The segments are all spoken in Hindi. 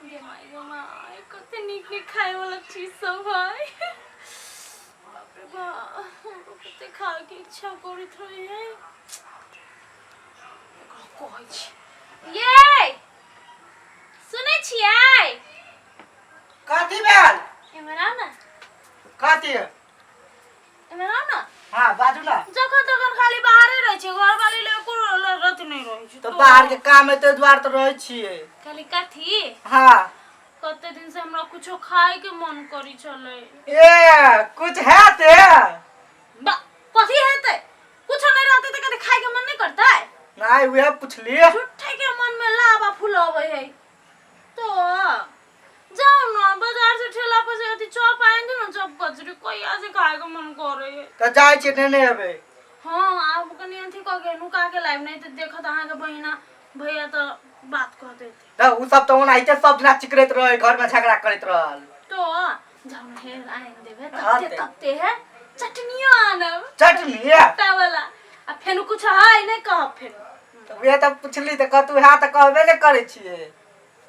जमाई कते निक निक खाए वाला चीज सब है। बाप रे बाप, हमको कते खाए के इच्छा करत रहे है। कहै छी ये सुनै छियै कथी भेल? एमरा ना कथी? एमरा ना हां बाजू ना। जखन तखन खाली बाहरे रहै छै, घर वाली ले को रत नहीं रहै छै। तो बाहर के काम है तो द्वार तो रहै छियै। खाली कथी? हां कते दिन से हमरा कुछो खाए के मन करी चले। ए कुछ है ते? बा कथी हेतै? कुछो नहीं रहते त कते खाए के मन नहीं करतै? नहीं वे पूछली। झूठे के मन में लावा फुलावे है। तो जाओ ना बाजार से ठेला पर से अथी चॉप आएंगे ना, चॉप कचरी कोई ऐसे खाए का मन कर रही है। तो जाय छी नेने हेबे। हां आप कनी अथी क के नुका के लाइव नहीं त देखत अहाँ के बहिना भैया तो बात कह देते। तो उ सब तो ओनाइते सब दिना चिकरैत रहे, घर में झगड़ा करैत रहल। तो जाओ ना हेर आइन देबे तते है चटनियो आनब। चटनी खट्टा वाला आ फेनु कुछ है नहीं कह फेनु। तो वे तो पूछली त कतु है त कहबे ने करै छियै।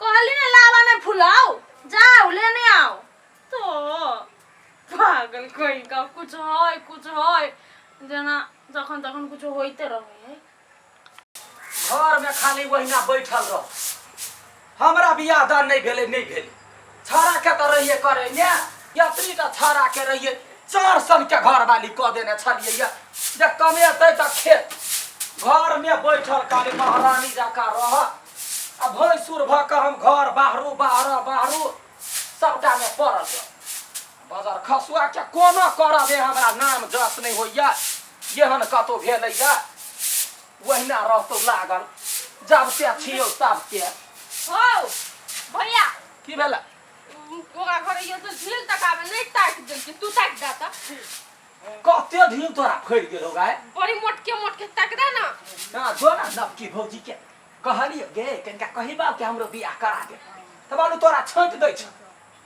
कहली ना लावा नहीं फुलाओ, जाओ लेने आओ। तो पागल कोई का कुछ है जना जखन तखन कुछ होइते रहे है। घर में खाली वहीना बैठल रह। हमरा बियाह दान नहीं भेले। छाड़ा के तो रहिए करे ने, यात्री त छाड़ा के रहिए 4 सन के घर वाली क देने छलिए ये। जे कमेतै त खेत। घर में बैठल खाली महारानी जका रह। आ भैंसुर भ के हम घर बाहरू सबटा में पड़ल रह। बाजार खसुआ के कोनो करबे हमरा नाम जस नहीं होइया। एहन कतो भेलैया वहीना रहतो लागल। जब ते छियौ तब ते हो भैया की भेला? ओका घर ये तो झील तक आवे नहीं ताक दे कि तू ताक दा त। कते ढील तोरा फड़ गेलो गाय? बड़ी मोटके ताक दे ना। ना जो ना नबकी भौजी के कहलियो गे कनका कहिबा के हमरो बियाह करा दे। त बालू तोरा छंट दै छ।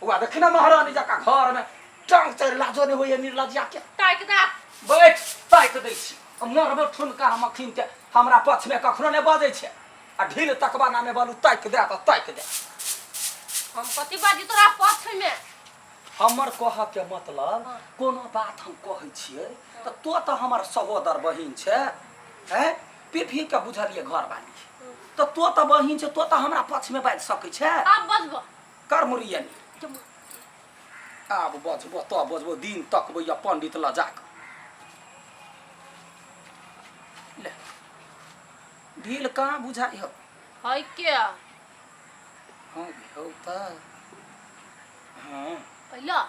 ओआ देखि ना महारानी जका घर में टांग चढ़ लाजो ने होय निर्लज्जा के। ताक दा बैठ ताक दै छी। मरबो ठुनका हम अखिन के हमरा पक्ष में कखनो ने बाजै छै। आ ढील तकबा नामे बालू ताक दे त ताक दे। हम कथी बाजी तोरा पक्ष में? हमर कह के मतलब कोनो बात हम कहै छियै त तो त हमर सहोदर बहिन छै हैं। पिफी के बुझलिए घर वाली त तो त बहिन छै, तो त हमरा पक्ष में बाज सकै छै। अब बजबो कर मुरियनी आब बजबो त बजबो दिन तकबो या पंडित ल जाक ले ढील कहाँ बुझाई हो है क्या? हां हो त हां पहिला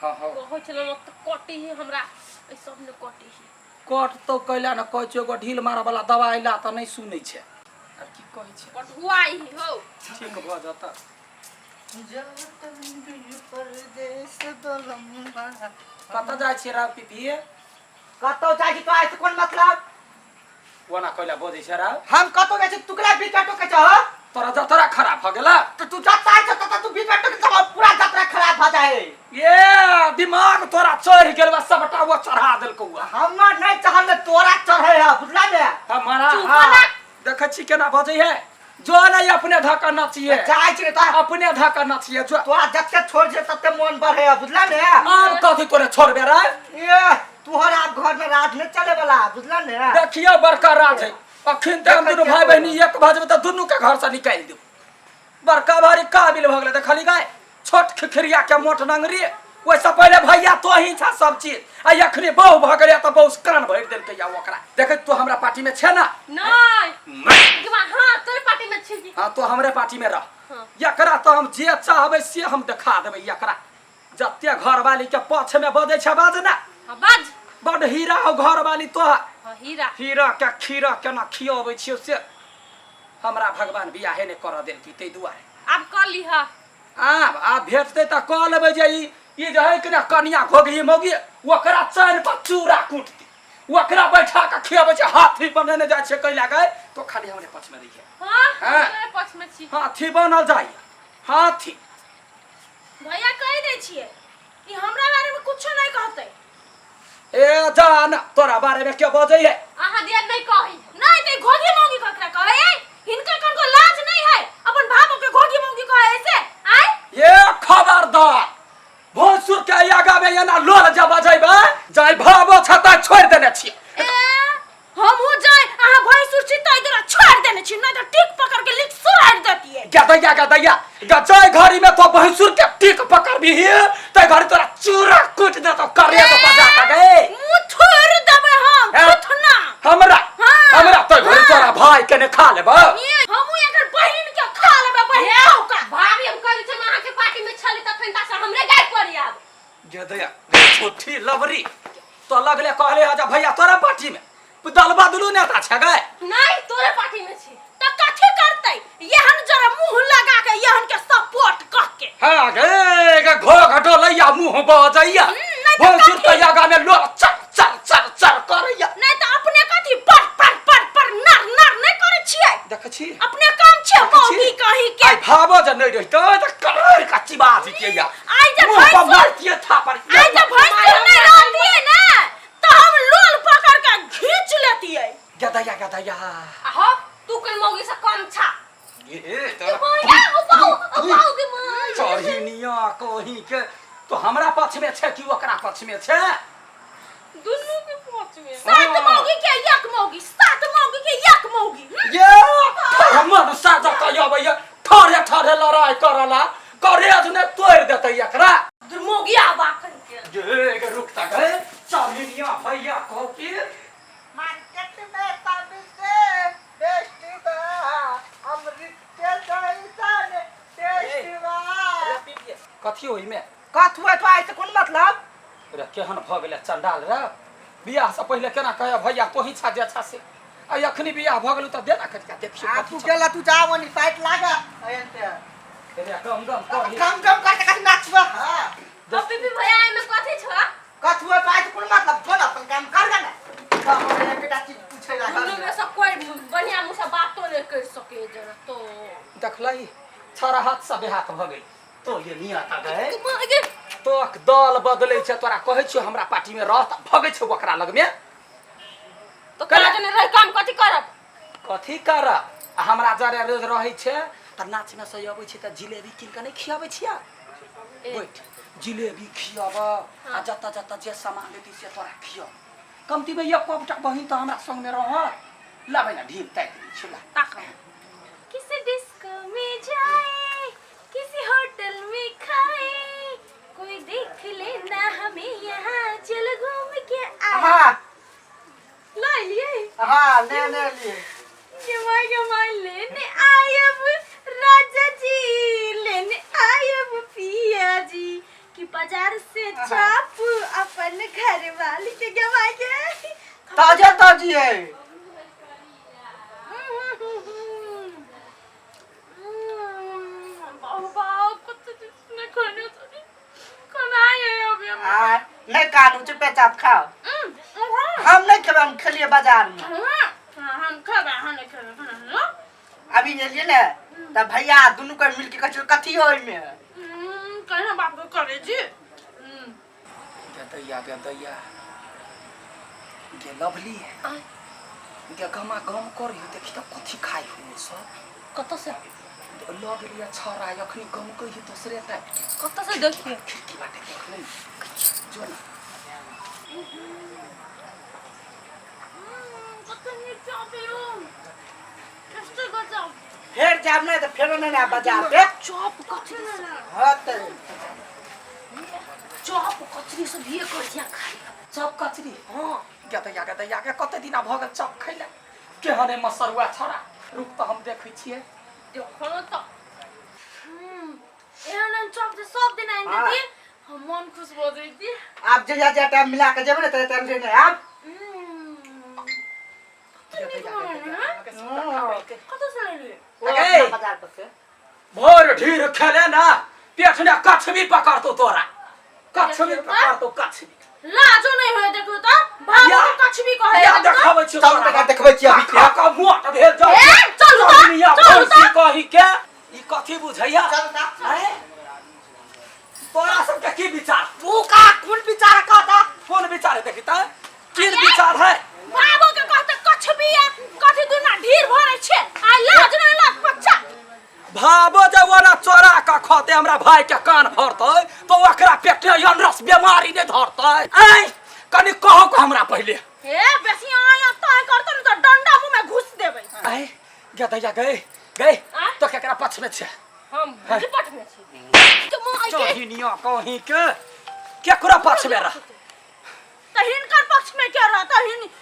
हां हां कहै छल न त कटी ही हमरा ए सब ने कटी ही। कट तो कैला न कहै छै एगो ढील मारे वाला दवाई ला त नहीं सुनै छै। आ की कहै छै कटुआई ही हो ठीक भ जाता। परदेश बलम्मा कत जाय छी राव पिपी? कतो जाय छी तो ऐसे कोन मतलब? वना कैला बोझै छै राव? हम कतो जाय छी तुकला बिकाटो के छ। तोरा जतरा खराब भ गेला। तो तू जाता है तो तू बिकाटो के सब पूरा यात्रा खराब भ जाए। ये दिमाग तोरा चढ़ गेल बा सबटा वो चढ़ा देल कौआ। हमर नहीं चढ़ल तोरा चढ़े है बुझला ने। हमारा हां देख छी केना बजै है। जो नहीं अपने धक्का नचिए जाय छी त अपने धक्का नचिए जो तोरा जत्ते छोड़ जे तत्ते मन बढ़े है बुझला ने। अब कथी तोरे छोड़बे रे? ये तोहरा घर में राज नहीं चले वाला बुझला ने। देखियो बड़का राज है। अखिन त हम दुनु भाई बहिनी एक भजबे त दुनु के घर से निकाल दू। बड़का भारी काबिल भ गेले देखली गाय। छोट खिखरिया के मोट नंगरी ओइसे पहले भैया तो ही था सब चीज। आ अखनी बहु भ गेले त बहु कान भर देल के या ओकरा। देखे तू हमरा पार्टी में छे ना? नहीं कि हां तोरे पार्टी में छी। हां तो हमरे पार्टी में रह। एकरा तो हम जे चाहबे से हम दिखा देबे। एकरा जत्ते घर वाली के पछ में बजै छ बाज ना। हां बाज बड हीरा हो घर वाली तो। हां हीरा के खीरा केना खियाबै छियो से हमरा भगवान बियाहे ने कर देल की तै दुआरे। अब कर लीहा। आ भेटते त क लेबै जे ई जे है कि ना कनिया घोगी मोगी ओकरा चैन पर चूड़ा कूटती ओकरा बैठा के खियाबै छै। हाथी बनेने जाय छै कैला गए तो खाली हमरे पक्ष में रहिए। हां तोरे पक्ष में छी। हाथी बनल जाय हाथी। भैया कह दे छिए ई हमरा बारे में कुछो नहीं कहते। ए जान तोरा बारे में के बजै है? आहा दिया नहीं कही नहीं ते घोगी मोगी ककरा कहे है? हिनका कनको लाज नहीं है अपन बाबू के घोगी मोगी कहे ऐसे? एना लोल जब जइबे जाय भाबो छता छोड़ देने छी हम हो जाए आहा भाई सुरची तई तोरा छोड़ देने छी नहीं तो टिक पकड़ के लिख सुराड़ देती है गदैया गजाय घड़ी में तो भैंसुर के टिक पकड़ भी तै घड़ी तोरा चूरा कूट दे तो करे तो बजा का गए मुंह छोड़ देबे हम कुथना हमरा तो घड़ी तोरा भाई के ने खा लेबो हम एकर बहिन के खा लेबे बहिन का भाभी हम कहै छै अहाँ के पार्टी में छली तखन ता से हमरे गाय पड़ी आब गदैया छोटी लवरी तो लगले कहले आजा भैया तोरा पार्टी में दल बदलू नेता छ गए नहीं तोरे पार्टी में छी त कथि करतै यहन जरा मुंह लगा के यहन के सपोर्ट क के हां गे घो घटो लैया मुंह बजैया भैंसुर तैयागा में लो चर करैया नहीं तो अपने कथि पर नर नहीं करे छियै देख छी अपने काम छै मौगी कहि के आई भाबो ज नहीं रहितो त कर कच्ची बात के या आई जे मुंह पर मारतिए था पर आई जे भैंसुर नहीं रहती है ना तो हम लोल पकड़ के खींच लेती है गदैया आहो तू कन मौगी से कम छा ये तोरा भैया उपाऊ के मां चढ़िनिया कहीं के तो हमरा पक्ष में छै कि ओकरा पक्ष में छै दुनु के पक्ष में सात मौगी के एक मौगी सात मौगी के एक मौगी ये हमर साजा कहियो ठरे लड़ाई करला करेज ने तोड़ देतै एकरा दुर्मोगी आबा करके ये रुकता गए चढ़िनिया भैया कहो कि मार्केट में तभी से बेस्ट बा अमृत के जैसन टेस्ट बा कथी होई में कथुआ तो आइसे कोन मतलब रे केहन भ गेले चंडाल रे बियाह से पहले केना कहे भैया तोही छा जे अच्छा से आ अखनी बियाह भ गेलू त देना कटका देखियो आ तू गेला तू जाओ नी साइड लागा एनते रे गम कर कम करके कथि नाचबा हां अभी भी भैया में कथि छ कथुआ तो आइसे कोन मतलब बोल अपन काम कर गा ना हम एकटा चीज पूछै ला दुनु में सब कोई बढ़िया मुंह से बात तो नहीं कर सके जरा तो देखलाई छरा हाथ से बेहात भ गेल तो ये निया ता गए मागे तो दल बदलै छै तोरा कहै छियो हमरा पार्टी में रह त भगै छै ओकरा लग में तो कला जने रह काम कथि करब कथी कर हमरा जरे रोज रहै छै त नाच में से अबै छै त जिलेबी किन के नै खियाबै छिया बैठ जिलेबी खियाबा आ जता जे सामान देती से तोरा खिया कमती में एक कपटा बहिन त हमरा संग में रह लाबै ना ढील ताक दी छला ताक किसी डिस्को में जाए किसी होटल में खाए कोई देख लेना हमें यहाँ चल घूम के आए हां ला लिए हां ले लिए के लेने आए अब राजा जी लेने आए अब पिया जी कि बाजार से चाप अपन घर वाली के गवा के ताजी है नहीं कानू चुपचाप खाओ हम नहीं खेबे हम खेलिए बाजार में हम खाबे हम नहीं खाबे अभी ले ना त भैया दोनों के मिल के कथी होई में कहना बाप को करे जी गदैया के लवली के गमा गम करी देखि त कथी खाइ हो सब कत से लग लिया छरा अखनी गम कहि दूसरे त कत से देखिए खिड़की बाटे देखले जो ना कतनी चाबियो कैसे गजब फेर जाब नहीं तो फेर नहीं ना बाजार पे चॉप कचरी से हां त चॉप कचरी से भी कर दिया खाई चप कचरी हां गदैया के कते दिन भ गेल चप खैला केहने मसरुआ छरा रुक त हम देखै छियै देखो तो एहन चॉप से सब दिन आइन देती हम मन खुश हो जइती आप जे टाइम मिला के जेबे ना त टाइम से नहीं आप कत से ले लिए ओ बाजार पर से भोर ढीर खेले ना पेट ने कछवी पकड़तो तोरा कछवी पकड़तो कछवी लाजो नहीं होय देखो तो बाबू को कछ भी कहे या देखाबै छी चल तक देखबै छी अभी खा का मोट भेल जाऊ चल दुनिया भरसी कहि के ई कथी बुझैया चल ता अरे तोरा सब के की विचार तू का कौन विचार कहता कौन विचार है देखी त की विचार है बाबू के कहते कछ भी है कथि दुना ढीर भरे छे आ लाज नहीं लाग बच्चा भाबो जब वना चोरा का खाते हमरा भाई के कान भरतै तो ओकरा पेट में अनरस बीमारी ने धरतै ऐ कनी कहो को हमरा पहले हे बेसी आया तय करतो न त डंडा मुंह में घुस देबै ऐ गदैया गए तो केकरा पक्ष में छे हम रिपोर्ट में छी तुम आई के चोहिनिया कहीं के केकरा पक्ष में रह त हिनकर पक्ष में के रहता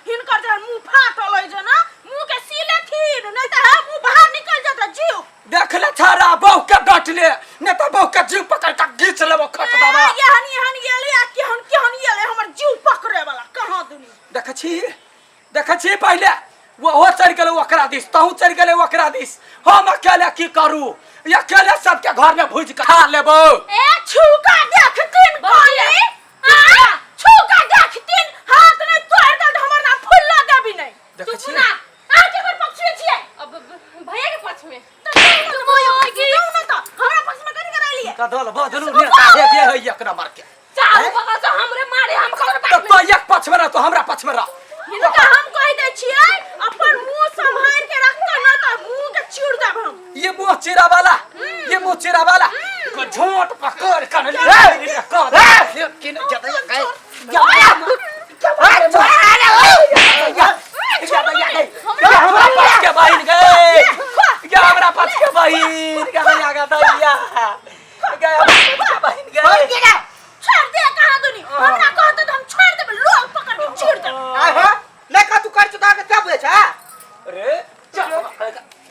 हिनकर जे मुंह फाटल है जे ना मुंह के सीले थीन नहीं त है मुंह बाहर निकल जाता जीव देख ले छारा बहु के डट ले ने तो बहु के जीव पकड़ के घीच लेबो खट दादा यहन गेले आ केहन गेले हमर जीव पकड़े वाला कहां दुनी देख छी पहले वो हो चढ़ गेले ओकरा दिस तहु चढ़ गेले ओकरा दिस हम अकेले की करू अकेले सबके घर में भूज के खा लेबो ए छुका देखतिन कोली आ छुका देखतिन हाथ ने तोड़ दे हमर ना फुल्ला देबी नहीं देख छी ना आ केकर पक्ष में छिए अब भैया के पक्ष में तुम आई की ना त हमरा पक्ष में कथि करा लिए का दल बदलू नेता हे बे है एकरा मार के चार बगल से हमरे मारे हम ककर तो पक्ष में एक पक्ष में रह तो हमरा पक्ष में रह हिनका हम कह दे छिए अपन मुंह संभाल के रखता ना त मुंह के चीर देब हम ये मुंह चिरा वाला को झोट पकड़ कर ले कर कि न जदा गए हमरा पास के बहिन गए क्या हमरा पास के बहिन गया दैया गया बहिन गए छोड़ दे कहां दुनी हमरा कहत हम छोड़ देब लोग पकड़ के चीर देब आ हो लेका तू कर चुका के क्या बुझे छ अरे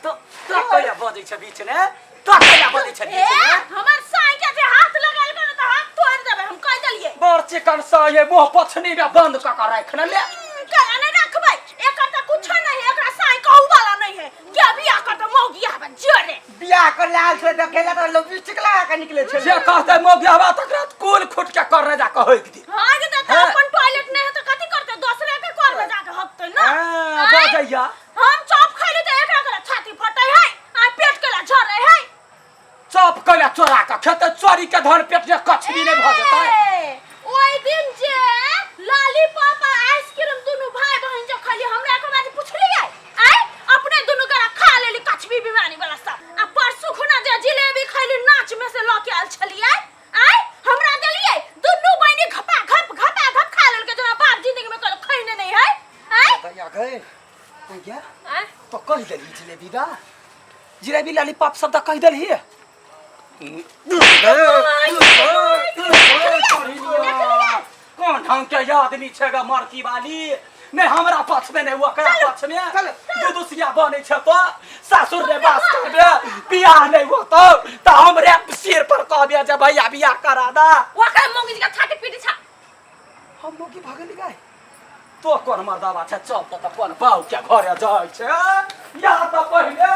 तो कहिया बजै छ बीच ने तो कहिया बजै छ बीच ने हमर साई के जे हाथ लगाल के त हाथ तोड़ देबे हम कह देलिए बड़ चिकन सा ये मुंह पछनी में बंद क के रख ले कला नहीं रखबै एकर त कुछ नहीं है एकरा साई कहू वाला नहीं है के बियाह कर त मौगी आबे जोरे बियाह कर लाल से देखेला तो लोग चिकला के निकले छे जे कहते मोगी हवा तक रात कुल खुट के करने जा कहै दी हां के त अपन टॉयलेट नहीं है त कथि करते दूसरे के कर में जाके हकते ना बजैया हम चॉप खैले त एकरा के छाती फटै है आ पेट के ला झरे है चौप कइला चोरा के खेते चोरी के धन पेट में कछरी ने भ जेतै ओई दिन जे लॉलीपॉप आ आइसक्रीम दुनु भाई बहन जो खाली हमरा के बात पुछलिए आई अपने दुनु के खा लेली कछबी बीमारी वाला सब आ परसु खुना जे जिलेबी खैली नाच में से लके आल छलिए आई हमरा देलिए दुनु बहिनी घपा घप खा लेल के जो बाप जिंदगी में कल खैने नहीं है आई दैया गए क्या हैं तो कह देली जिलेबी लॉलीपॉप सब त कह देली कौन ढंग के आदमी छेगा मरकी वाली नहीं हमरा पक्ष में नहीं ओकरा पक्ष में दुदुसिया बने छ तो सासुर ने बास करबे बियाह नहीं होतो त हमरे सिर पर कहबे जे भैया बियाह करा दा ओकर मौगी के छाती पीटी छ हम मोगी भागली गए तो कोन मर्दावा छ चल त कोन बाऊ के घरे जाय छ या त पहिले